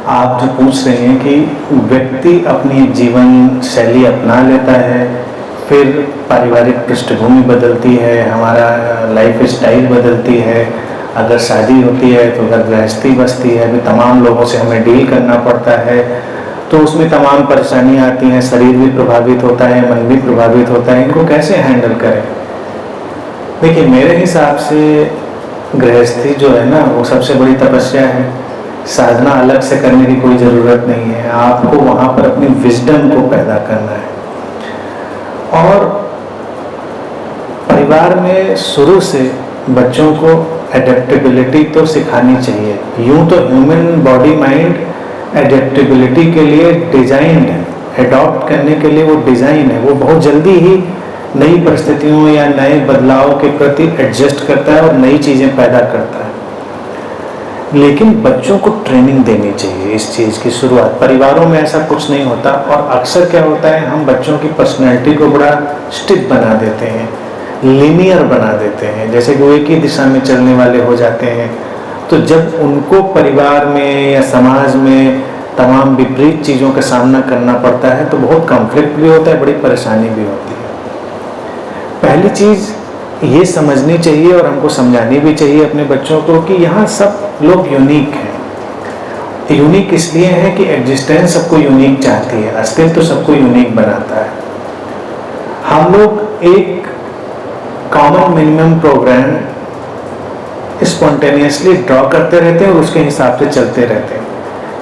आप जो पूछ रहे हैं कि व्यक्ति अपनी जीवन शैली अपना लेता है, फिर पारिवारिक पृष्ठभूमि बदलती है, हमारा लाइफ स्टाइल बदलती है, अगर शादी होती है तो अगर गृहस्थी बसती है, भी तमाम लोगों से हमें डील करना पड़ता है, तो उसमें तमाम परेशानियां आती हैं, शरीर भी प्रभावित होता है, मन भी प्रभावित होता है। इनको कैसे हैंडल करें? देखिए, मेरे हिसाब से गृहस्थी जो है ना, वो सबसे बड़ी तपस्या है। साधना अलग से करने की कोई ज़रूरत नहीं है, आपको वहाँ पर अपनी विजडम को पैदा करना है। और परिवार में शुरू से बच्चों को एडेप्टेबिलिटी तो सिखानी चाहिए। यूं तो ह्यूमन बॉडी माइंड एडेप्टेबिलिटी के लिए डिजाइंड है, एडॉप्ट करने के लिए वो डिज़ाइन है। वो बहुत जल्दी ही नई परिस्थितियों या नए बदलाव के प्रति एडजस्ट करता है और नई चीज़ें पैदा करता है। लेकिन बच्चों को ट्रेनिंग देनी चाहिए इस चीज़ की शुरुआत। परिवारों में ऐसा कुछ नहीं होता, और अक्सर क्या होता है, हम बच्चों की पर्सनैलिटी को बड़ा स्टिफ बना देते हैं, लीनियर बना देते हैं, जैसे कि वो एक ही दिशा में चलने वाले हो जाते हैं। तो जब उनको परिवार में या समाज में तमाम विपरीत चीज़ों का सामना करना पड़ता है तो बहुत कॉन्फ्लिक्ट भी होता है, बड़ी परेशानी भी होती है। पहली चीज़ ये समझनी चाहिए और हमको समझानी भी चाहिए अपने बच्चों को कि यहाँ सब लोग यूनिक हैं। यूनिक इसलिए है कि एग्जिस्टेंस सबको यूनिक चाहती है, अस्तित्व तो सबको यूनिक बनाता है। हम लोग एक common minimum programme spontaneously draw करते रहते हैं और उसके हिसाब से चलते रहते हैं।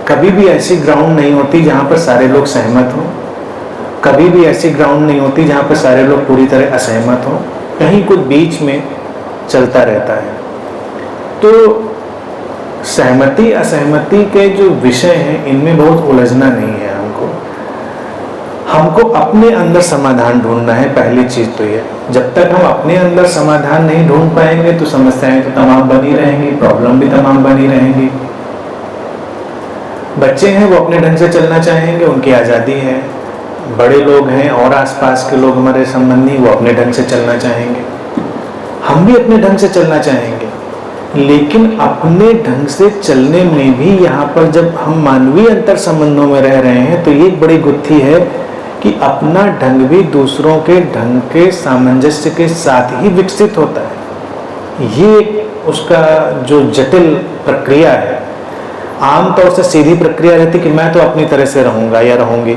कभी भी ऐसी ग्राउंड नहीं होती जहाँ पर सारे लोग सहमत हों, कभी भी ऐसी ग्राउंड नहीं होती जहाँ पर सारे लोग पूरी तरह असहमत हों, कहीं कुछ बीच में चलता रहता है। तो सहमति असहमति के जो विषय हैं इनमें बहुत उलझना नहीं है। हमको अपने अंदर समाधान ढूंढना है, पहली चीज तो ये। जब तक हम अपने अंदर समाधान नहीं ढूंढ पाएंगे तो समस्याएं तो तमाम बनी रहेंगी, प्रॉब्लम भी तमाम बनी रहेंगी। बच्चे हैं वो अपने ढंग से चलना चाहेंगे, उनकी आज़ादी है। बड़े लोग हैं और आसपास के लोग हमारे संबंधी, वो अपने ढंग से चलना चाहेंगे, हम भी अपने ढंग से चलना चाहेंगे। लेकिन अपने ढंग से चलने में भी यहाँ पर जब हम मानवीय अंतर संबंधों में रह रहे हैं तो ये एक बड़ी गुत्थी है कि अपना ढंग भी दूसरों के ढंग के सामंजस्य के साथ ही विकसित होता है। ये उसका जो जटिल प्रक्रिया है। आमतौर से सीधी प्रक्रिया रहती कि मैं तो अपनी तरह से रहूँगा या रहूँगी,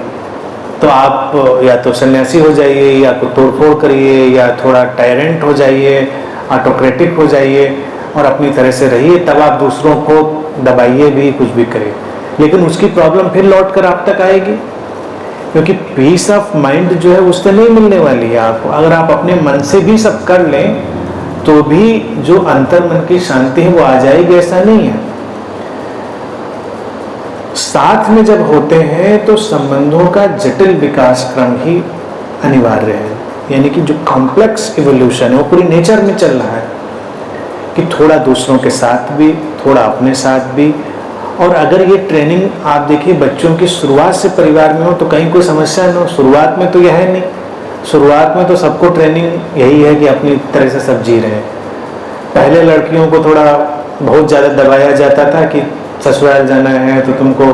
तो आप या तो सन्यासी हो जाइए या तो तोड़फोड़ करिए या थोड़ा टायरेंट हो जाइए, ऑटोक्रेटिक हो जाइए और अपनी तरह से रहिए, तब आप दूसरों को दबाइए भी, कुछ भी करिए। लेकिन उसकी प्रॉब्लम फिर लौट कर आप तक आएगी, क्योंकि पीस ऑफ माइंड जो है उससे नहीं मिलने वाली है आपको। अगर आप अपने मन से भी सब कर लें तो भी जो अंतर मन की शांति है वो आ जाएगी, ऐसा नहीं है। साथ में जब होते हैं तो संबंधों का जटिल विकास क्रम ही अनिवार्य है। यानी कि जो कॉम्प्लेक्स इवोल्यूशन है वो पूरी नेचर में चल रहा है कि थोड़ा दूसरों के साथ भी, थोड़ा अपने साथ भी। और अगर ये ट्रेनिंग आप देखिए बच्चों की शुरुआत से परिवार में हो तो कहीं कोई समस्या न हो। शुरुआत में तो यह है नहीं, शुरुआत में तो सबको ट्रेनिंग यही है कि अपनी तरह से सब जी रहे हैं। पहले लड़कियों को थोड़ा बहुत ज़्यादा दबाया जाता था कि ससुराल जाना है तो तुमको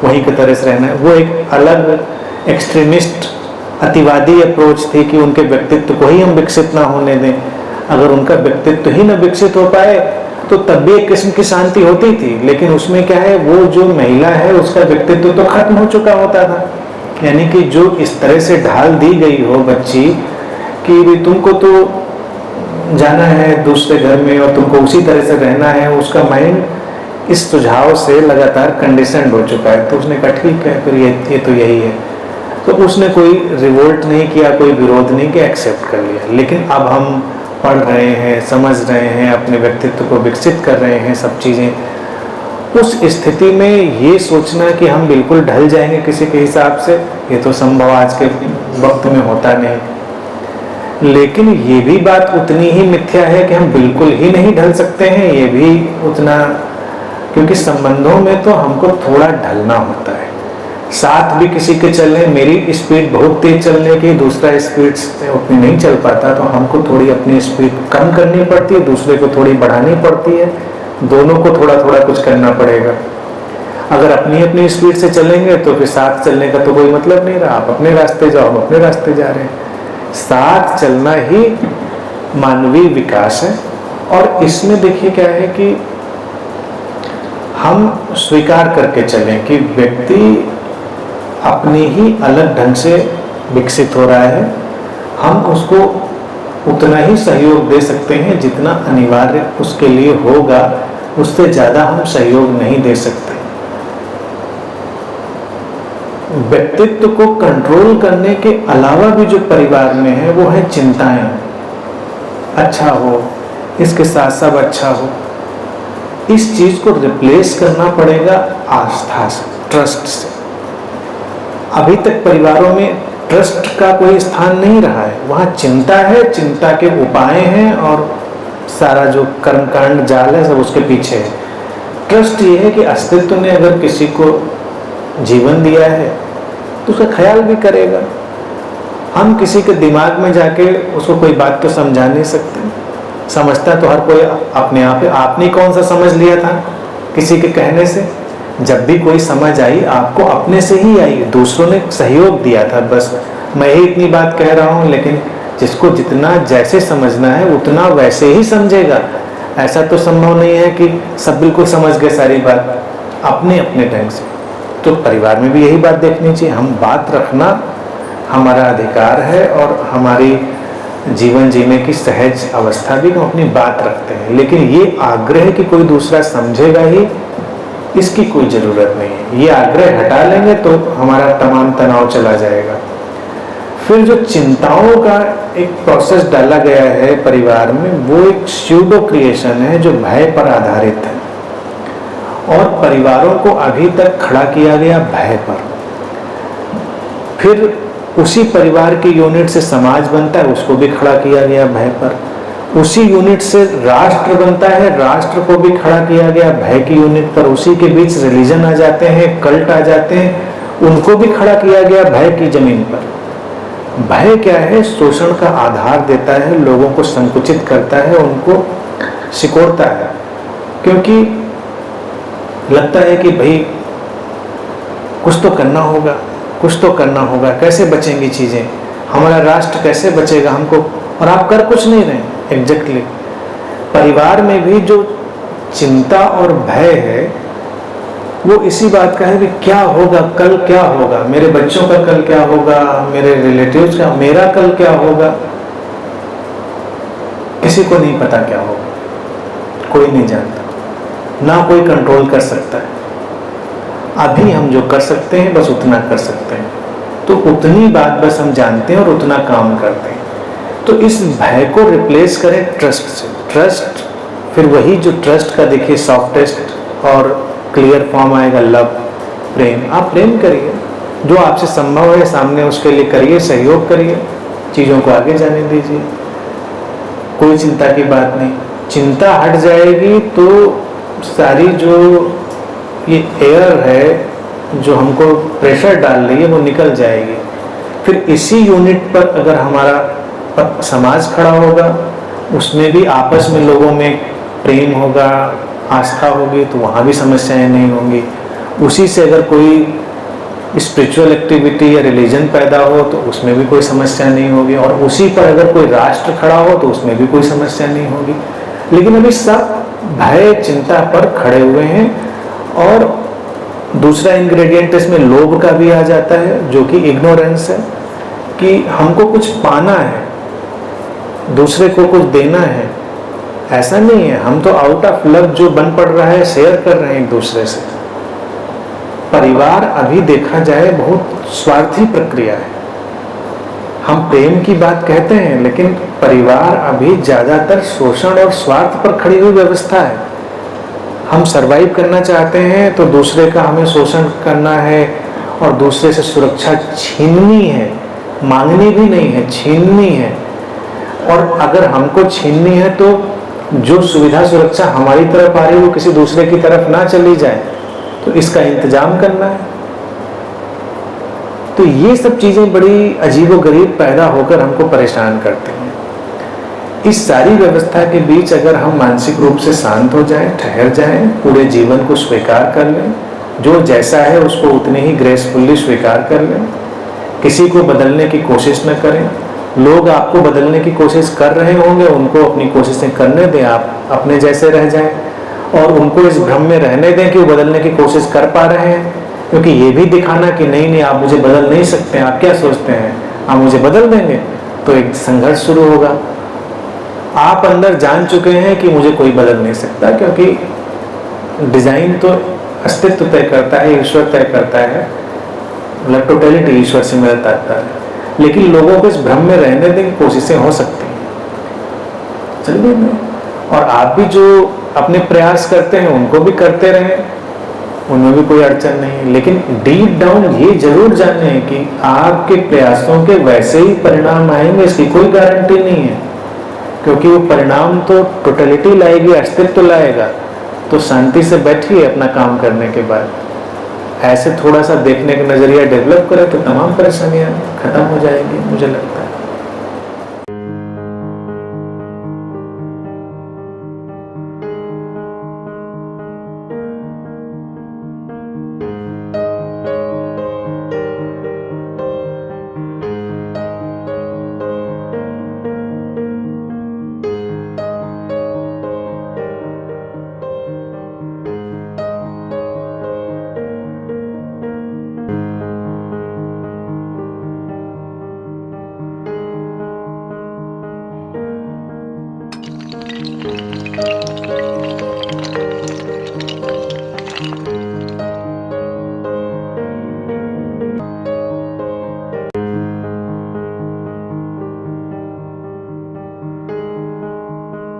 वहीं की तरह से रहना है। वो एक अलग एक्सट्रीमिस्ट अतिवादी अप्रोच थी कि उनके व्यक्तित्व को ही हम विकसित ना होने दें। अगर उनका व्यक्तित्व ही न विकसित हो पाए तो तब भी एक किस्म की शांति होती थी, लेकिन उसमें क्या है, वो जो महिला है उसका व्यक्तित्व तो खत्म हो चुका होता था। यानी कि जो इस तरह से ढाल दी गई हो बच्ची कि तुमको तो जाना है दूसरे घर में और तुमको उसी तरह से रहना है, उसका माइंड इस सुझाव से लगातार कंडीशनड हो चुका है। तो उसने कहा ठीक है, फिर ये तो यही है। तो उसने कोई रिवोल्ट नहीं किया, कोई विरोध नहीं किया, एक्सेप्ट कर लिया। लेकिन अब हम पढ़ रहे हैं, समझ रहे हैं, अपने व्यक्तित्व को विकसित कर रहे हैं, सब चीज़ें। उस स्थिति में ये सोचना कि हम बिल्कुल ढल जाएंगे किसी के हिसाब से, ये तो संभव आज के वक्त में होता नहीं। लेकिन ये भी बात उतनी ही मिथ्या है कि हम बिल्कुल ही नहीं ढल सकते हैं, ये भी उतना, क्योंकि संबंधों में तो हमको थोड़ा ढलना होता है। साथ भी किसी के चलने, मेरी स्पीड बहुत तेज चलने की, दूसरा स्पीड उतनी नहीं चल पाता, तो हमको थोड़ी अपनी स्पीड कम करनी पड़ती है, दूसरे को थोड़ी बढ़ानी पड़ती है, दोनों को थोड़ा थोड़ा कुछ करना पड़ेगा। अगर अपनी अपनी स्पीड से चलेंगे तो फिर साथ चलने का तो कोई मतलब नहीं रहा। आप अपने रास्ते जाओ, हम अपने रास्ते जा रहे हैं। साथ चलना ही मानवीय विकास है। और इसमें देखिए क्या है कि हम स्वीकार करके चलें कि व्यक्ति अपनी ही अलग ढंग से विकसित हो रहा है। हम उसको उतना ही सहयोग दे सकते हैं जितना अनिवार्य उसके लिए होगा, उससे ज़्यादा हम सहयोग नहीं दे सकते। व्यक्तित्व को कंट्रोल करने के अलावा भी जो परिवार में है वो है चिंताएं। अच्छा हो, इसके साथ सब अच्छा हो। इस चीज को रिप्लेस करना पड़ेगा आस्था से, ट्रस्ट से। अभी तक परिवारों में ट्रस्ट का कोई स्थान नहीं रहा है। वहाँ चिंता है, चिंता के उपाय हैं और सारा जो कर्मकांड जाल है सब उसके पीछे है। ट्रस्ट ये है कि अस्तित्व ने अगर किसी को जीवन दिया है तो उसका ख्याल भी करेगा। हम किसी के दिमाग में जाके उसको कोई बात तो समझा नहीं सकते। समझता तो हर कोई अपने आप है। आपने कौन सा समझ लिया था किसी के कहने से? जब भी कोई समझ आई आपको अपने से ही आई, दूसरों ने सहयोग दिया था। बस मैं ही इतनी बात कह रहा हूँ, लेकिन जिसको जितना जैसे समझना है उतना वैसे ही समझेगा। ऐसा तो संभव नहीं है कि सब बिल्कुल समझ गए सारी बात, अपने अपने ढंग से। तो परिवार में भी यही बात देखनी चाहिए। हम बात रखना हमारा अधिकार है और हमारी जीवन जीने की सहज अवस्था भी हम अपनी बात रखते हैं। लेकिन ये आग्रह कि कोई दूसरा समझेगा ही, इसकी कोई ज़रूरत नहीं है। ये आग्रह हटा लेंगे तो हमारा तमाम तनाव चला जाएगा। फिर जो चिंताओं का एक प्रोसेस डाला गया है परिवार में, वो एक स्यूडो क्रिएशन है जो भय पर आधारित है। और परिवारों को अभी तक खड़ा किया गया भय पर। फिर उसी परिवार के यूनिट से समाज बनता है, उसको भी खड़ा किया गया भय पर। उसी यूनिट से राष्ट्र बनता है, राष्ट्र को भी खड़ा किया गया भय की यूनिट पर। उसी के बीच रिलीजन आ जाते हैं, कल्ट आ जाते हैं, उनको भी खड़ा किया गया भय की जमीन पर। भय क्या है? शोषण का आधार देता है, लोगों को संकुचित करता है, उनको सिकोड़ता है। क्योंकि लगता है कि भाई कुछ तो करना होगा, कुछ तो करना होगा, कैसे बचेंगी चीज़ें, हमारा राष्ट्र कैसे बचेगा हमको। और आप कर कुछ नहीं रहे। एग्जैक्टली परिवार में भी जो चिंता और भय है वो इसी बात का है कि क्या होगा, कल क्या होगा, मेरे बच्चों का कल क्या होगा, मेरे रिलेटिव्स का, मेरा कल क्या होगा। किसी को नहीं पता क्या होगा, कोई नहीं जानता, ना कोई कंट्रोल कर सकता है। अभी हम जो कर सकते हैं बस उतना कर सकते हैं। तो उतनी बात बस हम जानते हैं और उतना काम करते हैं। तो इस भय को रिप्लेस करें ट्रस्ट से। ट्रस्ट, फिर वही जो ट्रस्ट का देखिए सॉफ्टेस्ट और क्लियर फॉर्म आएगा लव, प्रेम। आप प्रेम करिए, जो आपसे संभव है सामने उसके लिए करिए, सहयोग करिए, चीज़ों को आगे जाने दीजिए, कोई चिंता की बात नहीं। चिंता हट जाएगी तो सारी जो ये एयर है जो हमको प्रेशर डाल रही है वो निकल जाएगी। फिर इसी यूनिट पर अगर हमारा समाज खड़ा होगा, उसमें भी आपस में लोगों में प्रेम होगा, आस्था होगी, तो वहाँ भी समस्याएं नहीं होंगी। उसी से अगर कोई स्पिरिचुअल एक्टिविटी या रिलीजन पैदा हो तो उसमें भी कोई समस्या नहीं होगी। और उसी पर अगर कोई राष्ट्र खड़ा हो तो उसमें भी कोई समस्या नहीं होगी। लेकिन अभी सब भय चिंता पर खड़े हुए हैं। और दूसरा इंग्रेडिएंट इसमें लोभ का भी आ जाता है, जो कि इग्नोरेंस है, कि हमको कुछ पाना है, दूसरे को कुछ देना है। ऐसा नहीं है, हम तो आउट ऑफ लव जो बन पड़ रहा है शेयर कर रहे हैं एक दूसरे से। परिवार अभी देखा जाए बहुत स्वार्थी प्रक्रिया है। हम प्रेम की बात कहते हैं, लेकिन परिवार अभी ज्यादातर शोषण और स्वार्थ पर खड़ी हुई व्यवस्था है। हम सरवाइव करना चाहते हैं तो दूसरे का हमें शोषण करना है और दूसरे से सुरक्षा छीननी है, मांगनी भी नहीं है, छीननी है। और अगर हमको छीननी है तो जो सुविधा सुरक्षा हमारी तरफ आ रही है वो किसी दूसरे की तरफ ना चली जाए, तो इसका इंतजाम करना है। तो ये सब चीजें बड़ी अजीबोगरीब पैदा होकर हमको परेशान करती हैं। इस सारी व्यवस्था के बीच अगर हम मानसिक रूप से शांत हो जाएं, ठहर जाएं, पूरे जीवन को स्वीकार कर लें, जो जैसा है उसको उतने ही ग्रेसफुली स्वीकार कर लें, किसी को बदलने की कोशिश न करें। लोग आपको बदलने की कोशिश कर रहे होंगे, उनको अपनी कोशिशें करने दें, आप अपने जैसे रह जाएं और उनको इस भ्रम में रहने दें कि वो बदलने की कोशिश कर पा रहे हैं। क्योंकि ये भी दिखाना कि नहीं नहीं आप मुझे बदल नहीं सकते, आप क्या सोचते हैं आप मुझे बदल देंगे, तो एक संघर्ष शुरू होगा। आप अंदर जान चुके हैं कि मुझे कोई बदल नहीं सकता, क्योंकि डिजाइन तो अस्तित्व तय करता है, ईश्वर तय करता है, मतलब टोटलिटी ईश्वर से मेरा तात्पर्य है। लेकिन लोगों को इस भ्रम में रहने देने की कोशिशें हो सकती हैं, चलिए मैं और आप भी जो अपने प्रयास करते हैं उनको भी करते रहें, उनमें भी कोई अड़चन नहीं है। लेकिन डीप डाउन ये जरूर जाने कि आपके प्रयासों के वैसे ही परिणाम आएंगे, इसकी कोई गारंटी नहीं है, क्योंकि वो परिणाम तो टोटलिटी लाएगी, अस्तित्व लाएगा। तो शांति से बैठिए अपना काम करने के बाद, ऐसे थोड़ा सा देखने का नजरिया डेवलप करें तो तमाम परेशानियां खत्म हो जाएंगी, मुझे लगता है।